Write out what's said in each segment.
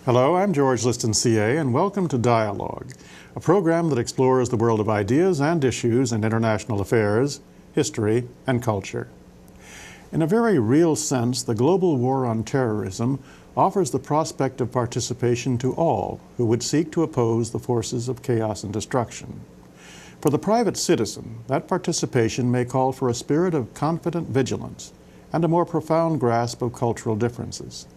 Hello, I'm George Liston, CA, and welcome to Dialogue, a program that explores the world of ideas and issues in international affairs, history, and culture. In a very real sense, the global war on terrorism offers the prospect of participation to all who would seek to oppose the forces of chaos and destruction. For the private citizen, that participation may call for a spirit of confident vigilance and a more profound grasp of cultural differences.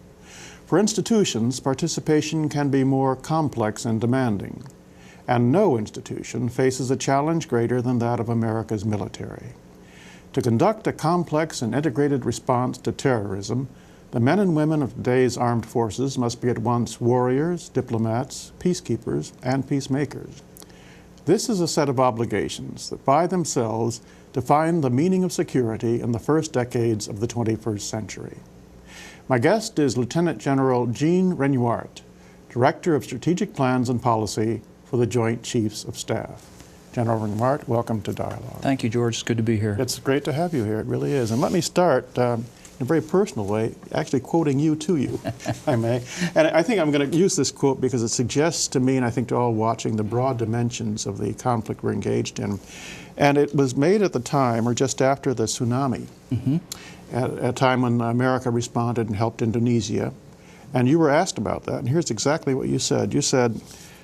For institutions, participation can be more complex and demanding, and no institution faces a challenge greater than that of America's military. To conduct a complex and integrated response to terrorism, the men and women of today's armed forces must be at once warriors, diplomats, peacekeepers, and peacemakers. This is a set of obligations that by themselves define the meaning of security in the first decades of the 21st century. My guest is Lieutenant General Jean Renuart, Director of Strategic Plans and Policy for the Joint Chiefs of Staff. General Renuart, welcome to Dialogue. Thank you, George. It's good to be here. It's great to have you here. It really is. And let me start in a very personal way, actually quoting you to you, if I may. And I think I'm going to use this quote because it suggests to me, and I think to all watching, the broad dimensions of the conflict we're engaged in. And it was made at the time, or just after the tsunami, at a time when America responded and helped Indonesia. And you were asked about that, and here's exactly what you said. You said,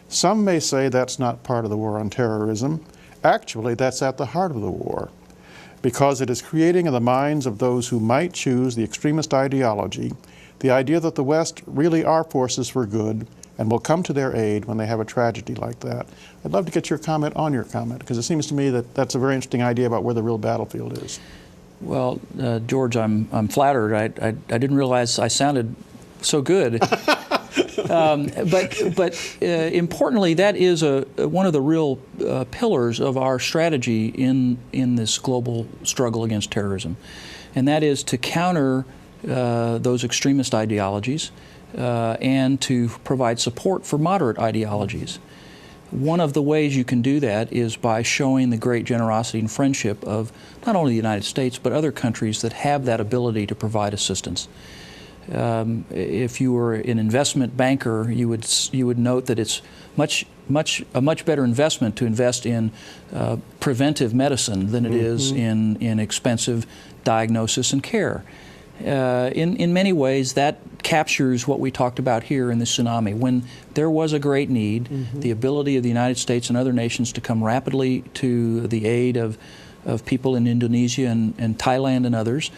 "Some may say that's not part of the war on terrorism. Actually, that's at the heart of the war, because it is creating in the minds of those who might choose the extremist ideology the idea that the West really are forces for good and will come to their aid when they have a tragedy like that." I'd love to get your comment on your comment, because it seems to me that that's a very interesting idea about where the real battlefield is. Well, George, I'm flattered. I didn't realize I sounded so good. But importantly, that is one of the real pillars of our strategy in this global struggle against terrorism, and that is to counter those extremist ideologies and to provide support for moderate ideologies. One of the ways you can do that is by showing the great generosity and friendship of not only the United States, but other countries that have that ability to provide assistance. If you were an investment banker, you would note that it's a much better investment to invest in preventive medicine than it is in expensive diagnosis and care. In many ways, that captures what we talked about here in the tsunami. When there was a great need, the ability of the United States and other nations to come rapidly to the aid of people in Indonesia and Thailand and others,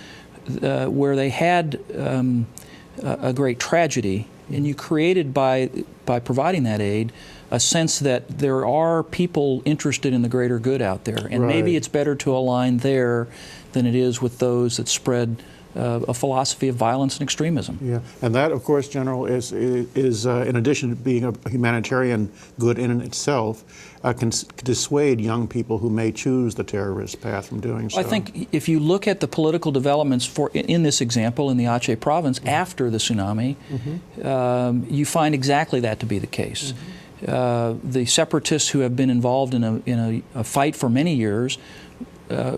where they had a great tragedy, and you created by providing that aid a sense that there are people interested in the greater good out there, and maybe it's better to align there than it is with those that spread a philosophy of violence and extremism. Yeah, and that, of course, General, is in addition to being a humanitarian good in itself, can dissuade young people who may choose the terrorist path from doing so. I think if you look at the political developments in this example in the Aceh province after the tsunami, you find exactly that to be the case. The separatists who have been involved in a fight for many years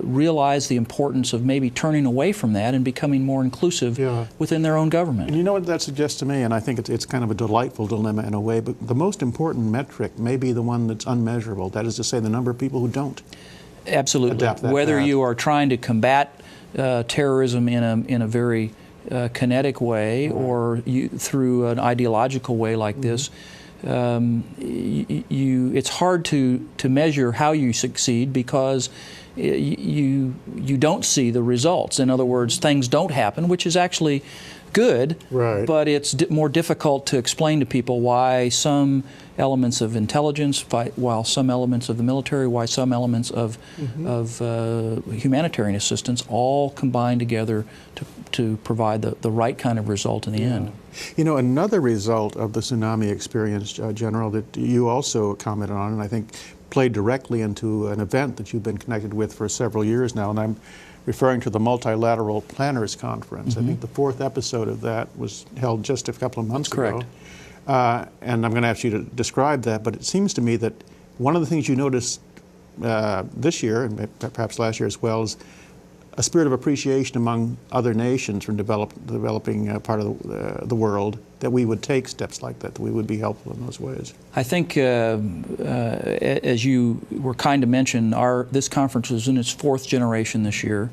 realize the importance of maybe turning away from that and becoming more inclusive within their own government. And you know what that suggests to me, and I think it's kind of a delightful dilemma in a way, but the most important metric may be the one that's unmeasurable, that is to say the number of people who don't. Absolutely. Adapt that Whether path. you are trying to combat terrorism in a very kinetic way or through an ideological way like this, it's hard to measure how you succeed because you don't see the results. In other words, things don't happen, which is actually good, but it's more difficult to explain to people why some elements of intelligence, while some elements of the military, why some elements of humanitarian assistance all combine together to provide the right kind of result in the end. You know, another result of the tsunami experience, General, that you also commented on, and I think played directly into an event that you've been connected with for several years now, and I'm referring to the Multilateral Planners Conference. I think the 4th episode of that was held just a couple of months ago. And I'm going to ask you to describe that, but it seems to me that one of the things you noticed this year, and perhaps last year as well, is a spirit of appreciation among other nations from developing part of the world, that we would take steps like that we would be helpful in those ways? I think, as you were kind to mention, this conference is in its 4th generation this year.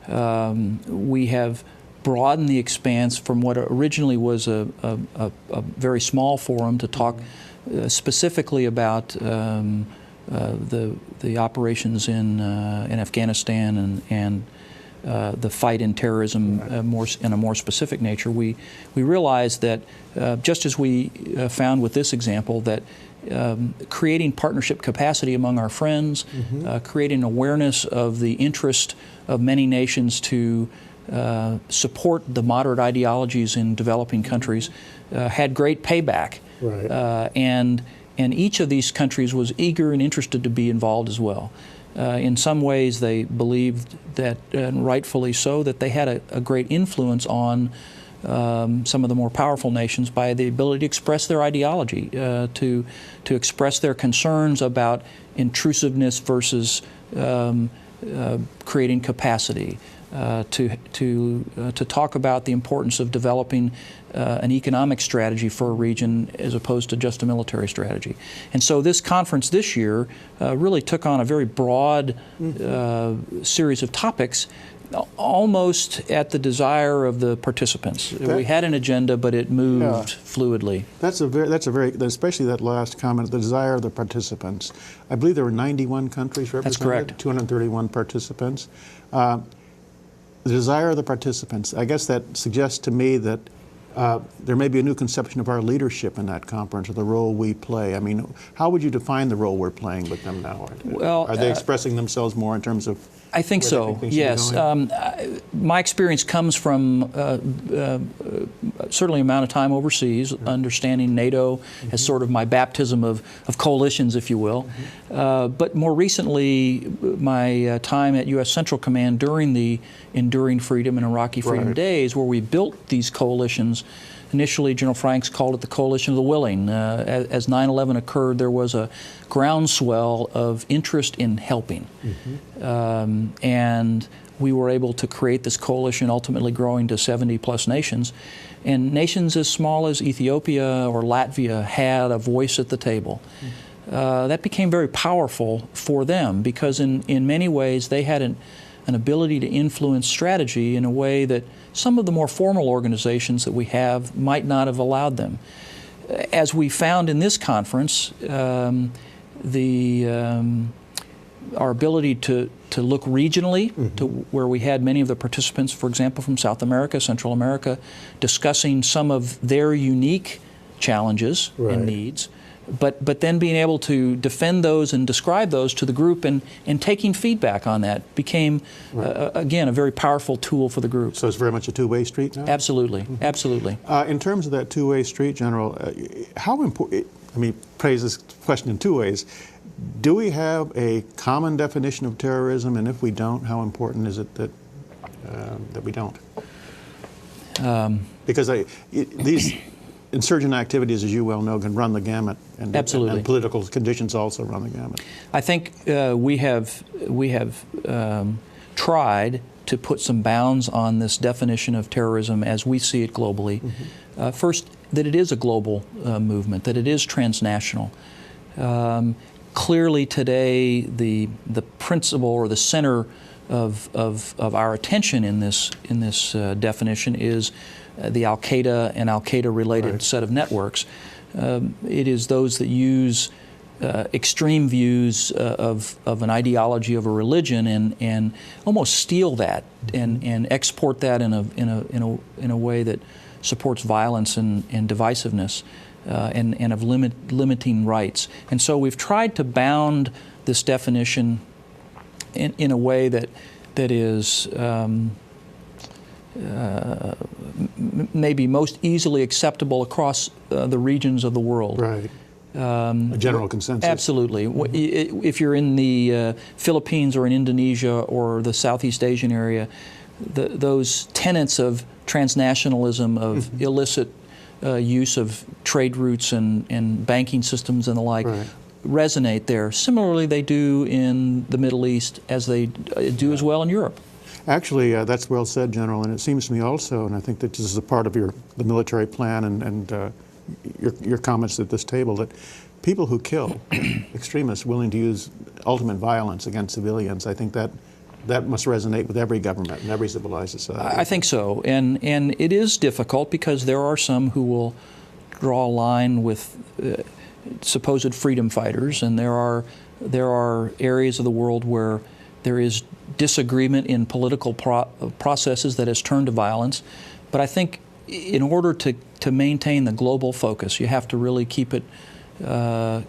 We have broadened the expanse from what originally was a very small forum to talk specifically about the operations in Afghanistan and the fight in terrorism in a more specific nature. We realized that just as we found with this example, that creating partnership capacity among our friends, creating awareness of the interest of many nations to support the moderate ideologies in developing countries had great payback. Right. And each of these countries was eager and interested to be involved as well. In some ways, they believed that, and rightfully so, that they had a great influence on some of the more powerful nations by the ability to express their ideology, to express their concerns about intrusiveness versus creating capacity, to talk about the importance of developing an economic strategy for a region as opposed to just a military strategy. And so this conference this year really took on a very broad series of topics, almost at the desire of the participants. We had an agenda, but it moved fluidly. That's a very, especially that last comment, the desire of the participants. I believe there were 91 countries represented. That's correct. 231 participants. The desire of the participants, I guess that suggests to me that there may be a new conception of our leadership in that conference, or the role we play. I mean, how would you define the role we're playing with them now? Well, are they expressing themselves more in terms of? I think so, yes. My experience comes from certainly amount of time overseas, understanding NATO as sort of my baptism of coalitions, if you will. But more recently, my time at U.S. Central Command during the Enduring Freedom and Iraqi Freedom days, where we built these coalitions. Initially, General Franks called it the Coalition of the Willing. As 9/11 occurred, there was a groundswell of interest in helping. And we were able to create this coalition, ultimately growing to 70+ nations. And nations as small as Ethiopia or Latvia had a voice at the table. That became very powerful for them because in many ways they had an ability to influence strategy in a way that some of the more formal organizations that we have might not have allowed them. As we found in this conference, our ability to look regionally, to where we had many of the participants, for example, from South America, Central America, discussing some of their unique challenges and needs, but then being able to defend those and describe those to the group and taking feedback on that became, again, a very powerful tool for the group. So it's very much a two-way street now? Absolutely, absolutely. In terms of that two-way street, General, how important, let me phrase this question in two ways. Do we have a common definition of terrorism, and if we don't, how important is it that we don't? Because these insurgent activities, as you well know, can run the gamut, and, absolutely. And political conditions also run the gamut. I think we have tried to put some bounds on this definition of terrorism as we see it globally. First, that it is a global movement, that it is transnational. Clearly today, the principle or the center of our attention in this definition is the Al-Qaeda and Al-Qaeda-related set of networks. It is those that use extreme views of an ideology of a religion and almost steal that and export that in a way that supports violence and divisiveness and of limiting rights. And so we've tried to bound this definition in a way that is maybe most easily acceptable across the regions of the world. Right. A general consensus. Absolutely. If you're in the Philippines or in Indonesia or the Southeast Asian area, those tenets of transnationalism, of illicit use of trade routes and banking systems and the like resonate there. Similarly, they do in the Middle East, as they do as well in Europe. Actually, that's well said, General, and it seems to me also, and I think that this is a part of the military plan and your comments at this table, that people who kill, extremists willing to use ultimate violence against civilians, I think that must resonate with every government and every civilized society. I think so, and it is difficult because there are some who will draw a line with supposed freedom fighters, and there are areas of the world where there is disagreement in political processes that has turned to violence. But I think in order to maintain the global focus, you have to really keep the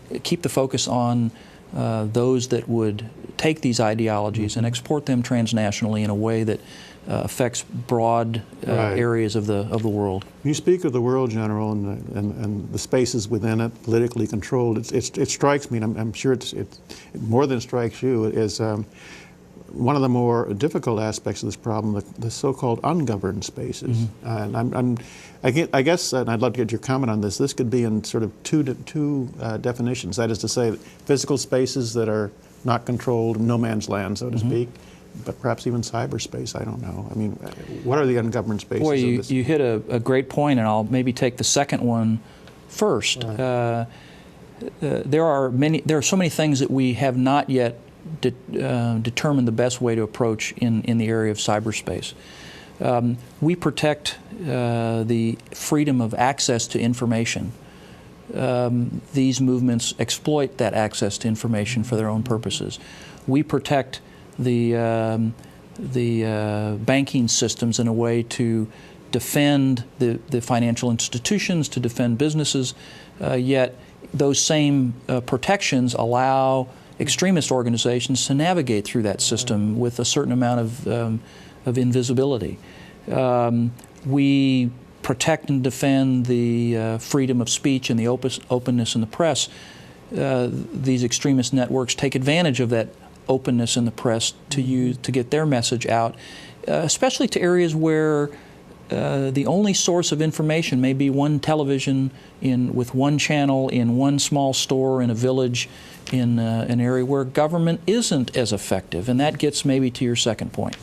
focus on those that would take these ideologies and export them transnationally in a way that affects broad areas of the world. When you speak of the world, General, and the spaces within it, politically controlled, it strikes me, and I'm sure it more than strikes you, is one of the more difficult aspects of this problem, the so-called ungoverned spaces. And I guess, and I'd love to get your comment on this, this could be in sort of two definitions. That is to say, physical spaces that are not controlled, no man's land, so to speak, but perhaps even cyberspace, I don't know. I mean, what are the ungoverned spaces? Boy, you hit a great point, and I'll maybe take the second one first. Right. There are so many things that we have not yet determined the best way to approach in the area of cyberspace. We protect the freedom of access to information. These movements exploit that access to information for their own purposes. We protect the banking systems in a way to defend the financial institutions, to defend businesses, yet those same protections allow extremist organizations to navigate through that system with a certain amount of invisibility. We protect and defend the freedom of speech and the openness in the press. These extremist networks take advantage of that openness in the press to get their message out, especially to areas where the only source of information may be one television with one channel in one small store in a village in an area where government isn't as effective, and that gets maybe to your second point.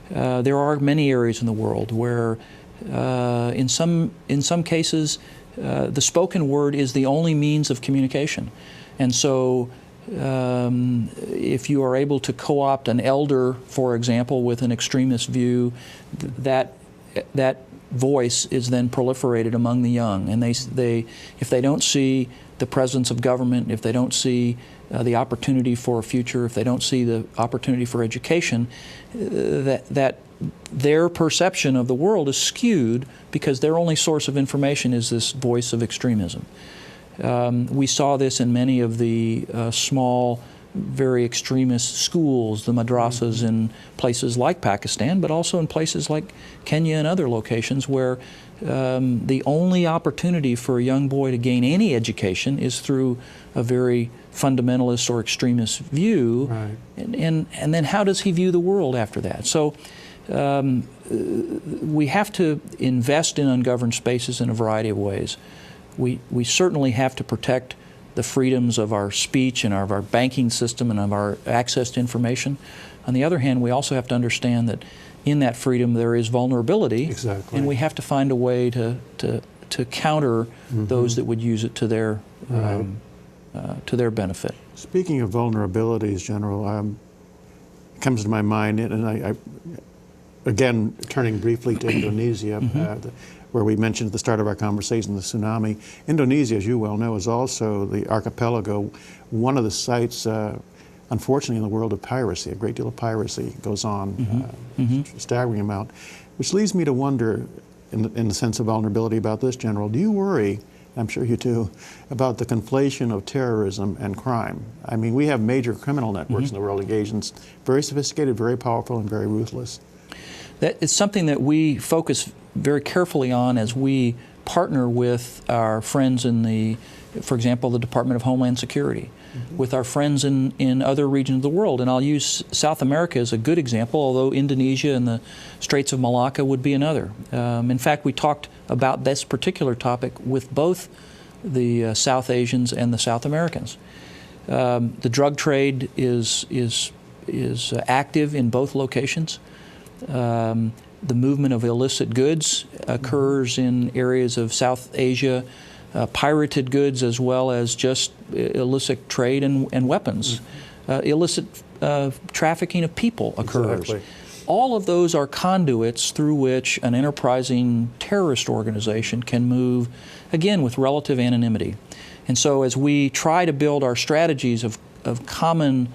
There are many areas in the world where in some cases the spoken word is the only means of communication, and so if you are able to co-opt an elder, for example, with an extremist view, that voice is then proliferated among the young, and if they don't see the presence of government, if they don't see the opportunity for a future, if they don't see the opportunity for education, that their perception of the world is skewed because their only source of information is this voice of extremism. We saw this in many of the small, very extremist schools, the madrasas in places like Pakistan, but also in places like Kenya and other locations where the only opportunity for a young boy to gain any education is through a very fundamentalist or extremist view. Right. And then how does he view the world after that? So we have to invest in ungoverned spaces in a variety of ways. We certainly have to protect the freedoms of our speech and of our banking system and of our access to information. On the other hand, we also have to understand that in that freedom there is vulnerability, exactly, and we have to find a way to counter those that would use it to their benefit. Speaking of vulnerabilities, General, it comes to my mind, and I again, turning briefly to Indonesia, where we mentioned at the start of our conversation the tsunami. Indonesia, as you well know, is also the archipelago, one of the sites, unfortunately, in the world of piracy. A great deal of piracy goes on, staggering amount, which leads me to wonder, in the sense of vulnerability about this, General, do you worry, I'm sure you do, about the conflation of terrorism and crime? I mean, we have major criminal networks in the world engaged in very sophisticated, very powerful, and very ruthless. That is something that we focus very carefully on as we partner with our friends in for example, the Department of Homeland Security, with our friends in other regions of the world. And I'll use South America as a good example, although Indonesia and the Straits of Malacca would be another. In fact, we talked about this particular topic with both the South Asians and the South Americans. The drug trade is active in both locations. The movement of illicit goods occurs in areas of South Asia, pirated goods as well as just illicit trade and weapons. Illicit trafficking of people occurs. Exactly. All of those are conduits through which an enterprising terrorist organization can move, again, with relative anonymity. And so as we try to build our strategies of common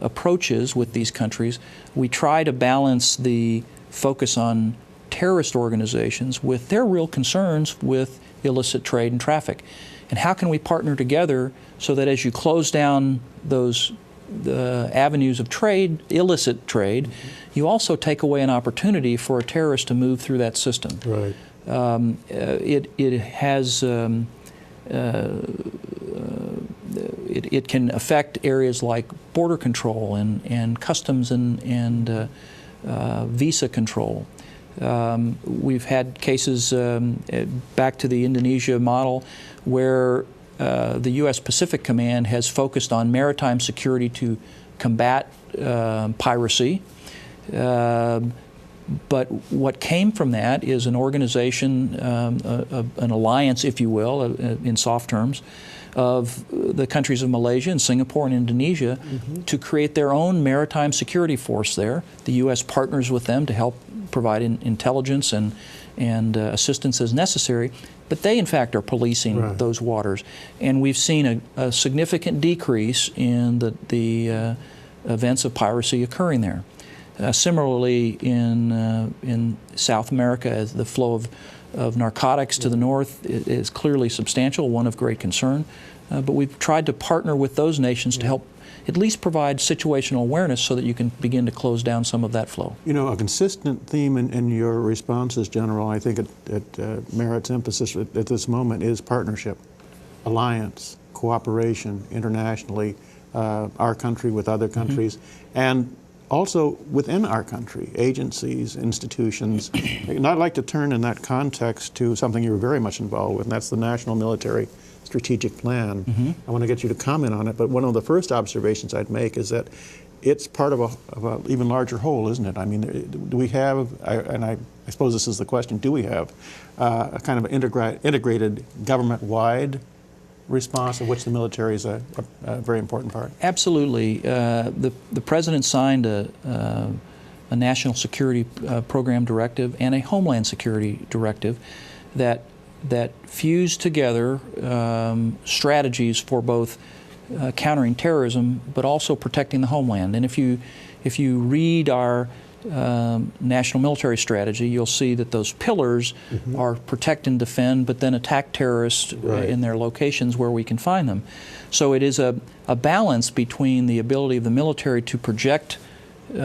approaches with these countries, we try to balance the focus on terrorist organizations with their real concerns with illicit trade and traffic. And how can we partner together so that as you close down those avenues of trade, illicit trade, you also take away an opportunity for a terrorist to move through that system. Right. It has it can affect areas like border control and customs and visa control. We've had cases back to the Indonesia model where the U.S. Pacific Command has focused on maritime security to combat piracy. But what came from that is an organization, an alliance, if you will, in soft terms, of the countries of Malaysia and Singapore and Indonesia to create their own maritime security force there. The U.S. partners with them to help provide intelligence and assistance as necessary, but they in fact are policing those waters. And we've seen a significant decrease in the events of piracy occurring there. Similarly, in South America, as the flow of narcotics to the north is clearly substantial, one of great concern. But we've tried to partner with those nations to help at least provide situational awareness so that you can begin to close down some of that flow. You know, a consistent theme in your responses, General, I think it merits emphasis at this moment, is partnership, alliance, cooperation internationally, our country with other countries, and also within our country, agencies, institutions. And I'd like to turn in that context to something you're very much involved with, and that's the National Military Strategic Plan. I want to get you to comment on it, but one of the first observations I'd make is that it's part of a even larger whole, isn't it? I mean, do we have, and I suppose this is the question, do we have a kind of integrated government-wide response of which the military is a very important part? Absolutely. The President signed a National Security Program Directive and a Homeland Security Directive that fuse together strategies for both countering terrorism but also protecting the homeland. And if you read our national military strategy, you'll see that those pillars are protect and defend, but then attack terrorists in their locations where we can find them. So it is a balance between the ability of the military to project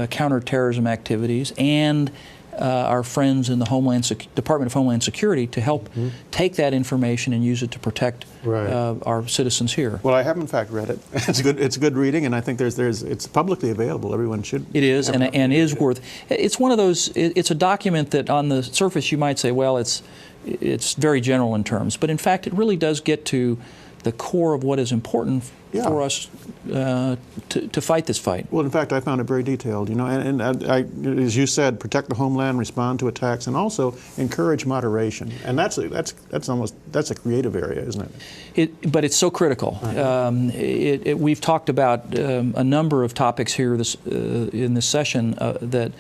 counterterrorism activities and our friends in the Department of Homeland Security to help take that information and use it to protect our citizens here. Well, I have in fact read it. It's good reading, and I think it's publicly available. Everyone should. It is, and is worth. It's one of those. It's a document that on the surface you might say, well, it's very general in terms, but in fact it really does get to the core of what is important for us to fight this fight. Well, in fact, I found it very detailed, you know, and as you said, protect the homeland, respond to attacks, and also encourage moderation. And that's a creative area, isn't it? But it's so critical. We've talked about a number of topics here in this session that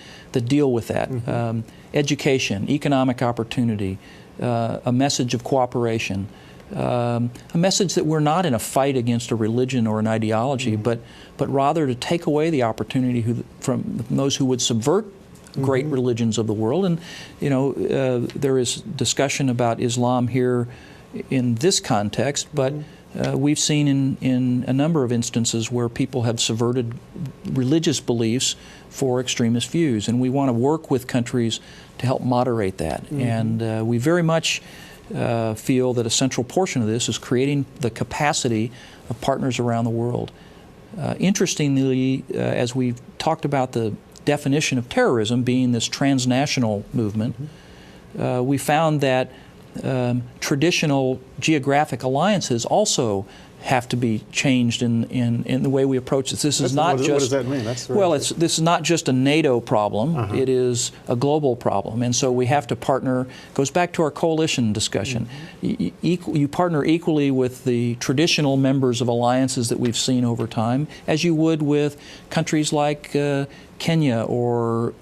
deal with that. Education, economic opportunity, a message of cooperation. A message that we're not in a fight against a religion or an ideology, but rather to take away the opportunity from those who would subvert great religions of the world. And you know, there is discussion about Islam here in this context, but we've seen in a number of instances where people have subverted religious beliefs for extremist views, and we want to work with countries to help moderate that. And we very much feel that a central portion of this is creating the capacity of partners around the world. Interestingly, as we've talked about the definition of terrorism being this transnational movement, we found that traditional geographic alliances also have to be changed in the way we approach this. This is not just. What does that mean? This is not just a NATO problem. It is a global problem, and so we have to partner. Goes back to our coalition discussion. You partner equally with the traditional members of alliances that we've seen over time, as you would with countries like Kenya or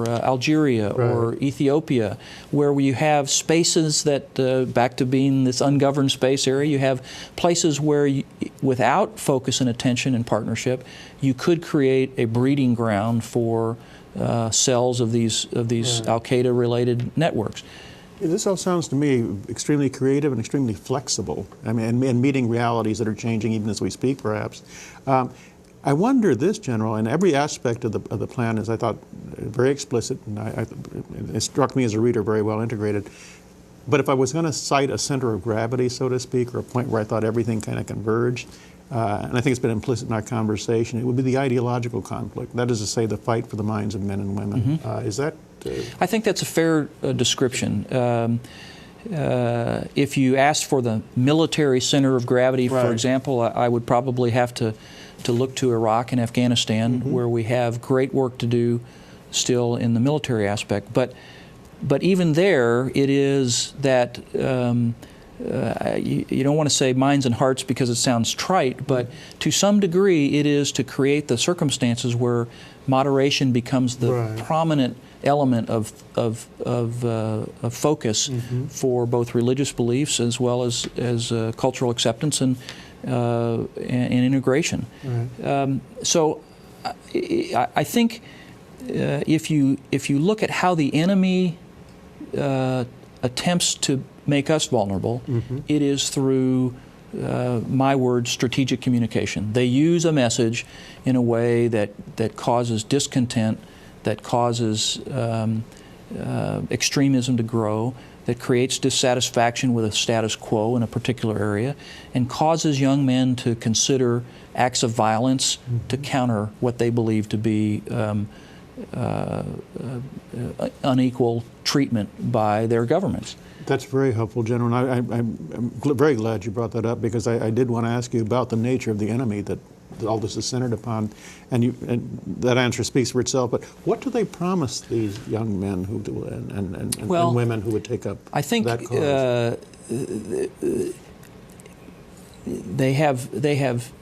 Algeria or Ethiopia, where you have spaces that, back to being this ungoverned space area, you have places where without focus and attention and partnership, you could create a breeding ground for cells of these Al-Qaeda-related networks. This all sounds to me extremely creative and extremely flexible. I mean, and meeting realities that are changing even as we speak, perhaps. I wonder this, General, and every aspect of the plan is, I thought, very explicit, and it struck me as a reader very well integrated. But if I was going to cite a center of gravity, so to speak, or a point where I thought everything kind of converged, and I think it's been implicit in our conversation, it would be the ideological conflict. That is to say, the fight for the minds of men and women. Is that? I think that's a fair description. If you asked for the military center of gravity, for example, I would probably have to look to Iraq and Afghanistan, where we have great work to do still in the military aspect. But even there, it is that you don't want to say minds and hearts because it sounds trite, but to some degree it is to create the circumstances where moderation becomes the prominent element of focus for both religious beliefs as well as cultural acceptance and integration. So I think if you look at how the enemy attempts to make us vulnerable, it is through my word, strategic communication. They use a message in a way that causes discontent, that causes extremism to grow, that creates dissatisfaction with a status quo in a particular area, and causes young men to consider acts of violence to counter what they believe to be unequal treatment by their governments. That's very helpful, General. I'm very glad you brought that up, because I did want to ask you about the nature of the enemy that all this is centered upon, and that answer speaks for itself. But what do they promise these young men who and women who would take up that cause? They have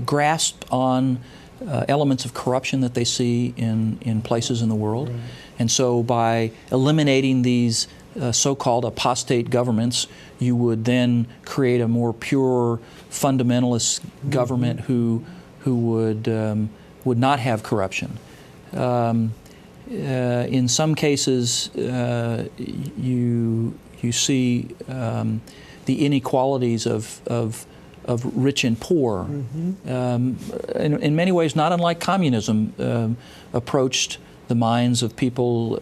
grasped on elements of corruption that they see in places in the world, and so by eliminating these so-called apostate governments, you would then create a more pure fundamentalist government who would not have corruption. In some cases, you see the inequalities of rich and poor. In many ways, not unlike communism approached the minds of people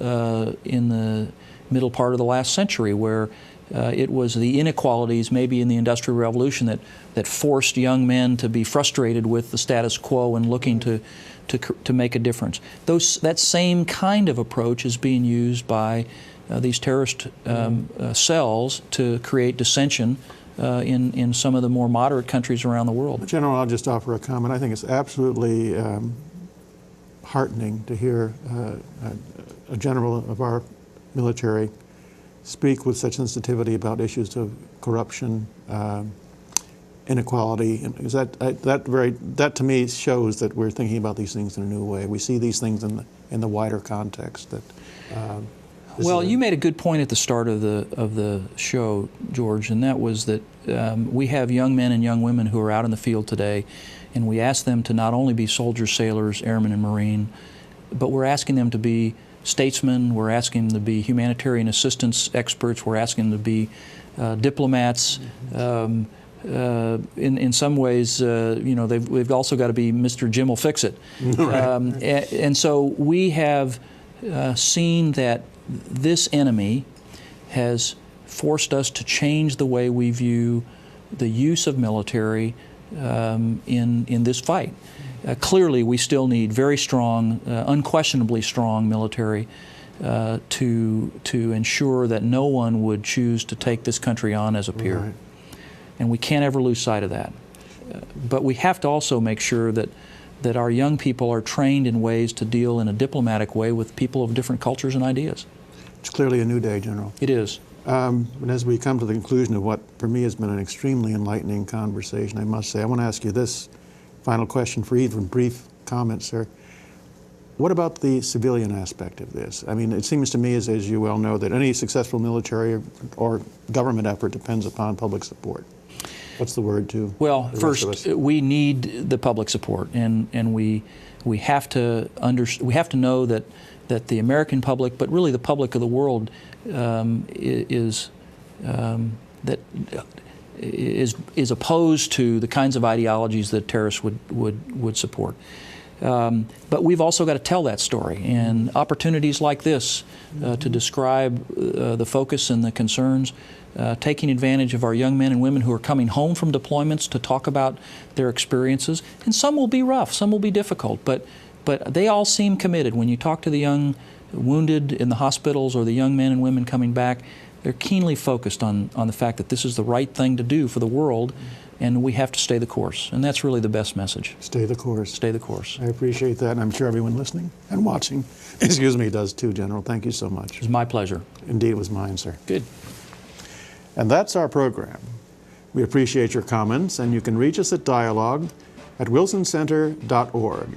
in the middle part of the last century, where it was the inequalities, maybe in the Industrial Revolution, that forced young men to be frustrated with the status quo and looking to make a difference. That same kind of approach is being used by these terrorist cells to create dissension in some of the more moderate countries around the world. General, I'll just offer a comment. I think it's absolutely heartening to hear a general of our military speak with such sensitivity about issues of corruption, inequality, and that to me shows that we're thinking about these things in a new way. We see these things in the wider context. Well, you made a good point at the start of the show, George, and that was that we have young men and young women who are out in the field today, and we ask them to not only be soldiers, sailors, airmen, and Marine, but we're asking them to be statesmen, we're asking them to be humanitarian assistance experts, we're asking them to be diplomats. In some ways, they've also got to be Mr. Jim will fix it. And so we have seen that this enemy has forced us to change the way we view the use of military in this fight. Clearly, we still need very strong, unquestionably strong military to ensure that no one would choose to take this country on as a peer. and we can't ever lose sight of that. But we have to also make sure that our young people are trained in ways to deal in a diplomatic way with people of different cultures and ideas. It's clearly a new day, General. It is. And as we come to the conclusion of what, for me, has been an extremely enlightening conversation, I must say, I want to ask you this final question for even brief comments, sir. What about the civilian aspect of this? I mean, it seems to me, as you well know, that any successful military or government effort depends upon public support. What's the word to? Well, first, we need the public support, and we have to know that the American public, but really the public of the world, is opposed to the kinds of ideologies that terrorists would support. But we've also got to tell that story, and opportunities like this to describe the focus and the concerns, taking advantage of our young men and women who are coming home from deployments to talk about their experiences. And some will be rough, some will be difficult, but they all seem committed. When you talk to the young wounded in the hospitals or the young men and women coming back, they're keenly focused on the fact that this is the right thing to do for the world, and we have to stay the course. And that's really the best message. Stay the course. Stay the course. I appreciate that, and I'm sure everyone listening and watching, excuse me, does too, General. Thank you so much. It was my pleasure. Indeed, it was mine, sir. Good. And that's our program. We appreciate your comments, and you can reach us at dialogue@wilsoncenter.org.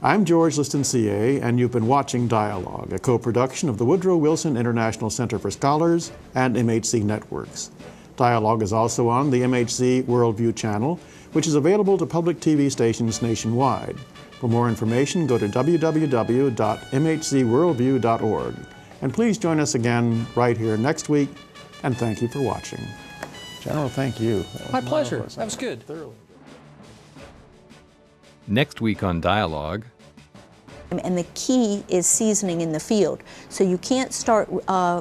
I'm George Liston, CA, and you've been watching Dialogue, a co-production of the Woodrow Wilson International Center for Scholars and MHC Networks. Dialogue is also on the MHC Worldview channel, which is available to public TV stations nationwide. For more information, go to www.mhcworldview.org. And please join us again right here next week, and thank you for watching. General, thank you. My pleasure. That was good. Thoroughly. Next week on Dialogue. And the key is seasoning in the field. So you can't start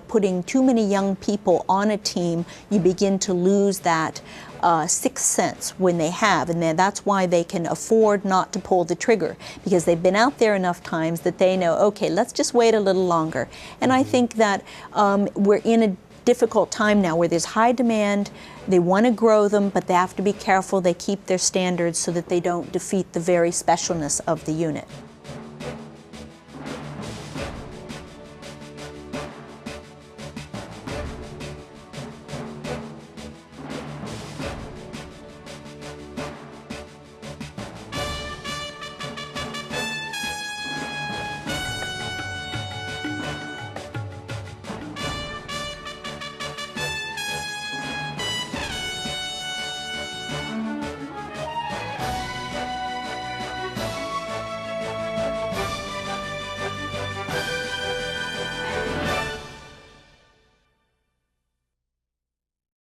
putting too many young people on a team. You begin to lose that sixth sense when they have, and then that's why they can afford not to pull the trigger, because they've been out there enough times that they know, okay, let's just wait a little longer. And I think that we're in a difficult time now where there's high demand. They want to grow them, but they have to be careful they keep their standards so that they don't defeat the very specialness of the unit.